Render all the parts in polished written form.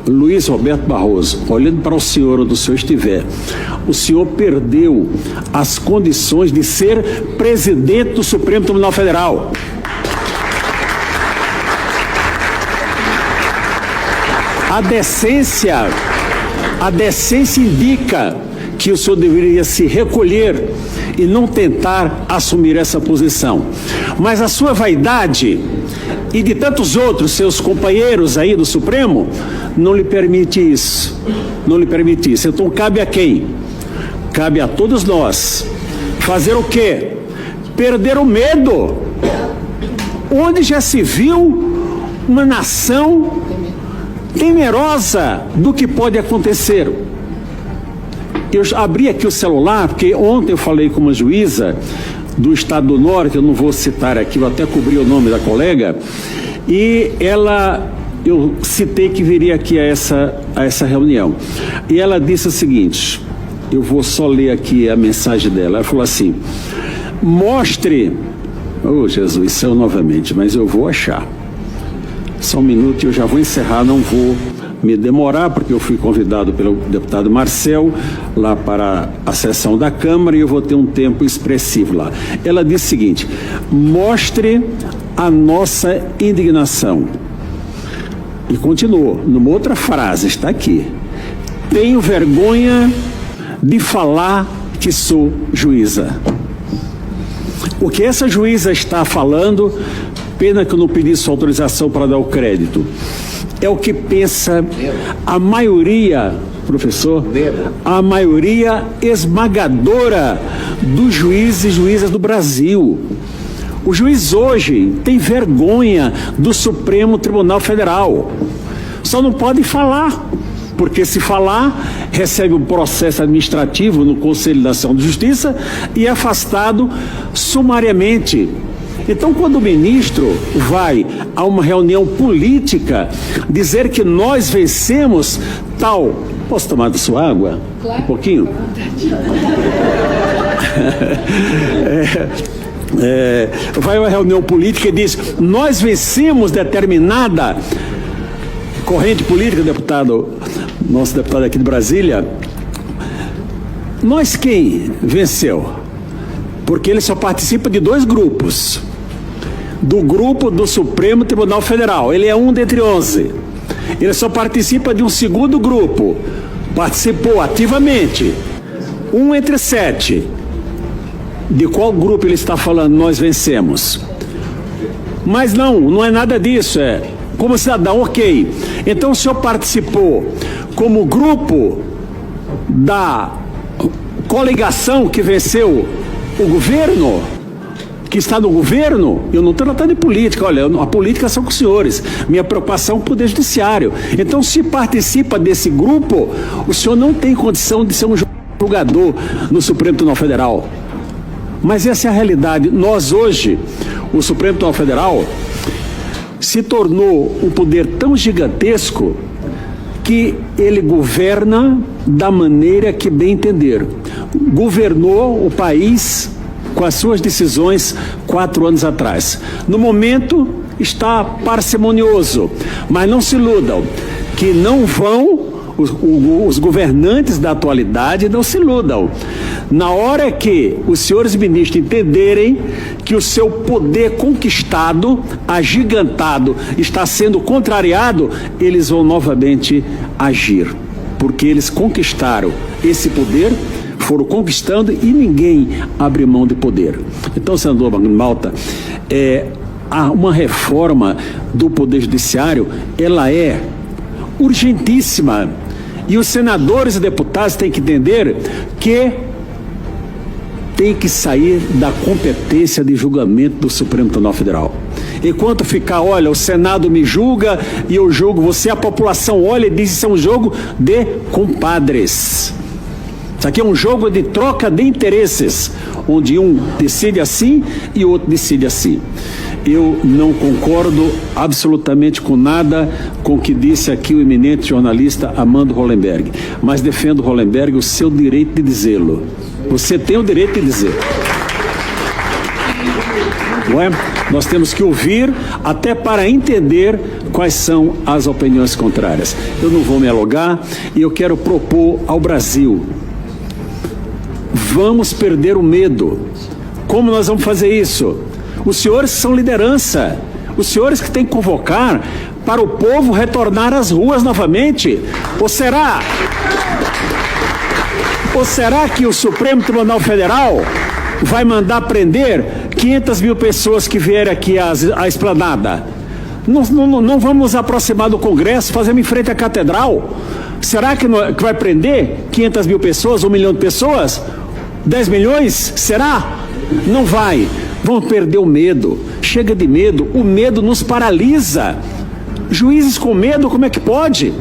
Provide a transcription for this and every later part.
Luiz Roberto Barroso, olhando para o senhor onde o senhor estiver, o senhor perdeu as condições de ser presidente do Supremo Tribunal Federal. A decência indica que o senhor deveria se recolher e não tentar assumir essa posição. Mas a sua vaidade e de tantos outros seus companheiros aí do Supremo não lhe permite isso. Não lhe permite isso. Então cabe a quem? Cabe a todos nós. Fazer o quê? Perder o medo. Onde já se viu uma nação temerosa do que pode acontecer? Eu abri aqui o celular, porque ontem eu falei com uma juíza do Estado do Norte, eu não vou citar aqui, eu até cobri o nome da colega, e eu citei que viria aqui a essa reunião. E ela disse o seguinte, eu vou só ler aqui a mensagem dela, ela falou assim, mostre, oh Jesus, céu novamente, mas eu vou achar. Só um minuto e eu já vou encerrar, não vou me demorar, porque eu fui convidado pelo deputado Marcel lá para a sessão da Câmara e eu vou ter um tempo expressivo lá. Ela disse o seguinte, mostre a nossa indignação. E continuou, numa outra frase, está aqui. Tenho vergonha de falar que sou juíza. O que essa juíza está falando, pena que eu não pedi sua autorização para dar o crédito, é o que pensa a maioria, professor, a maioria esmagadora dos juízes e juízas do Brasil. O juiz hoje tem vergonha do Supremo Tribunal Federal. Só não pode falar, porque se falar, recebe um processo administrativo no Conselho Nacional de Justiça e é afastado sumariamente. Então, quando o ministro vai a uma reunião política dizer que nós vencemos tal... Posso tomar da sua água? Claro. Um pouquinho? Vai a uma reunião política e diz, nós vencemos determinada corrente política, nosso deputado aqui de Brasília. Nós quem venceu? Porque ele só participa de 2 grupos. Do grupo do Supremo Tribunal Federal. Ele é um dentre 11. Ele só participa de um segundo grupo. Participou ativamente. 1 entre 7. De qual grupo ele está falando? Nós vencemos. Mas não é nada disso. Como cidadão, ok. Então o senhor participou como grupo da coligação que venceu o governo, que está no governo. Eu não estou tratando de política, olha, a política são com os senhores, minha preocupação é o Poder Judiciário. Então, se participa desse grupo, o senhor não tem condição de ser um julgador no Supremo Tribunal Federal. Mas essa é a realidade. Nós hoje, o Supremo Tribunal Federal se tornou um poder tão gigantesco que ele governa da maneira que bem entender. Governou o país com as suas decisões 4 anos atrás. No momento está parcimonioso, mas não se iludam, que não vão, os governantes da atualidade não se iludam. Na hora que os senhores ministros entenderem que o seu poder conquistado, agigantado, está sendo contrariado, eles vão novamente agir, porque eles conquistaram esse poder, foram conquistando e ninguém abre mão de poder. Então, senador Magno Malta, uma reforma do Poder Judiciário, ela é urgentíssima. E os senadores e deputados têm que entender que tem que sair da competência de julgamento do Supremo Tribunal Federal. Enquanto ficar, olha, o Senado me julga e eu julgo você, a população olha e diz que isso é um jogo de compadres. Isso aqui é um jogo de troca de interesses, onde um decide assim e o outro decide assim. Eu não concordo absolutamente com nada com o que disse aqui o eminente jornalista Armando Hollenberg, mas defendo, Hollenberg, o seu direito de dizê-lo. Você tem o direito de dizer. Não é? Nós temos que ouvir até para entender quais são as opiniões contrárias. Eu não vou me alongar e eu quero propor ao Brasil: vamos perder o medo. Como nós vamos fazer isso? Os senhores são liderança, os senhores que têm que convocar para o povo retornar às ruas novamente. Ou será que o Supremo Tribunal Federal vai mandar prender 500 mil pessoas que vierem aqui à esplanada? Não vamos nos aproximar do Congresso, fazemos em frente à Catedral. Será que vai prender 500 mil pessoas, 1 milhão de pessoas? 10 milhões? Será? Não vai. Vamos perder o medo. Chega de medo. O medo nos paralisa. Juízes com medo, como é que pode?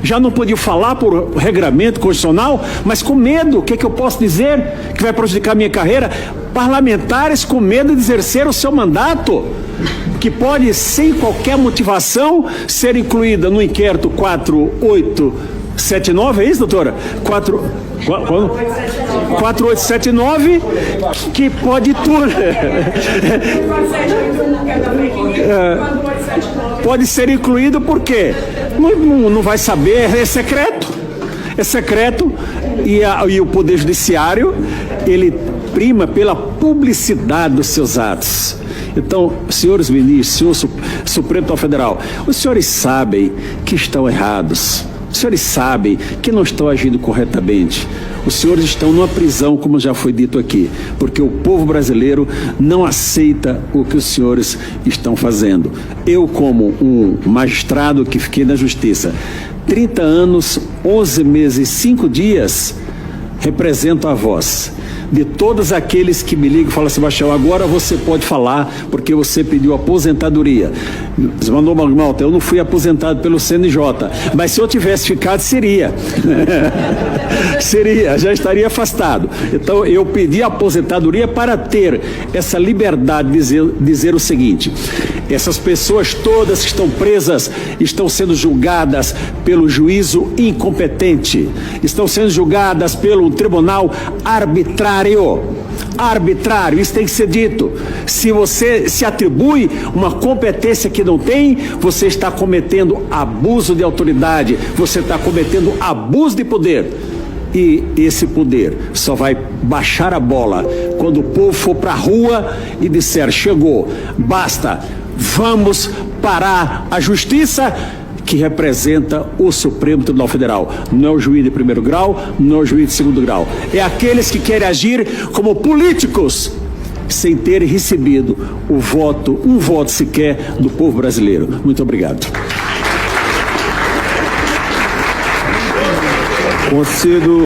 Já não podiam falar por regramento constitucional, mas com medo, o que eu posso dizer que vai prejudicar a minha carreira? Parlamentares com medo de exercer o seu mandato, que pode, sem qualquer motivação, ser incluída no inquérito 4879, é isso, doutora? 4879, que pode tudo. Pode ser incluído porque não vai saber, é secreto. É secreto e o Poder Judiciário, ele prima pela publicidade dos seus atos. Então, senhores ministros, senhor Supremo Tribunal Federal, os senhores sabem que estão errados. Os senhores sabem que não estão agindo corretamente. Os senhores estão numa prisão, como já foi dito aqui, porque o povo brasileiro não aceita o que os senhores estão fazendo. Eu, como um magistrado que fiquei na Justiça 30 anos, 11 meses e 5 dias, represento a voz de todos aqueles que me ligam e falam: Sebastião, agora você pode falar porque você pediu aposentadoria. Você mandou uma nota: eu não fui aposentado pelo CNJ, mas se eu tivesse ficado, seria. Seria, já estaria afastado. Então eu pedi aposentadoria para ter essa liberdade de dizer o seguinte: essas pessoas todas que estão presas estão sendo julgadas pelo juízo incompetente, estão sendo julgadas pelo tribunal arbitrário. Arbitrário, isso tem que ser dito. Se você se atribui uma competência que não tem, você está cometendo abuso de autoridade, você está cometendo abuso de poder. E esse poder só vai baixar a bola quando o povo for para a rua e disser: chegou, basta, vamos parar a justiça que representa o Supremo Tribunal Federal. Não é o juiz de primeiro grau, não é o juiz de segundo grau. É aqueles que querem agir como políticos sem terem recebido um voto sequer do povo brasileiro. Muito obrigado. Concedo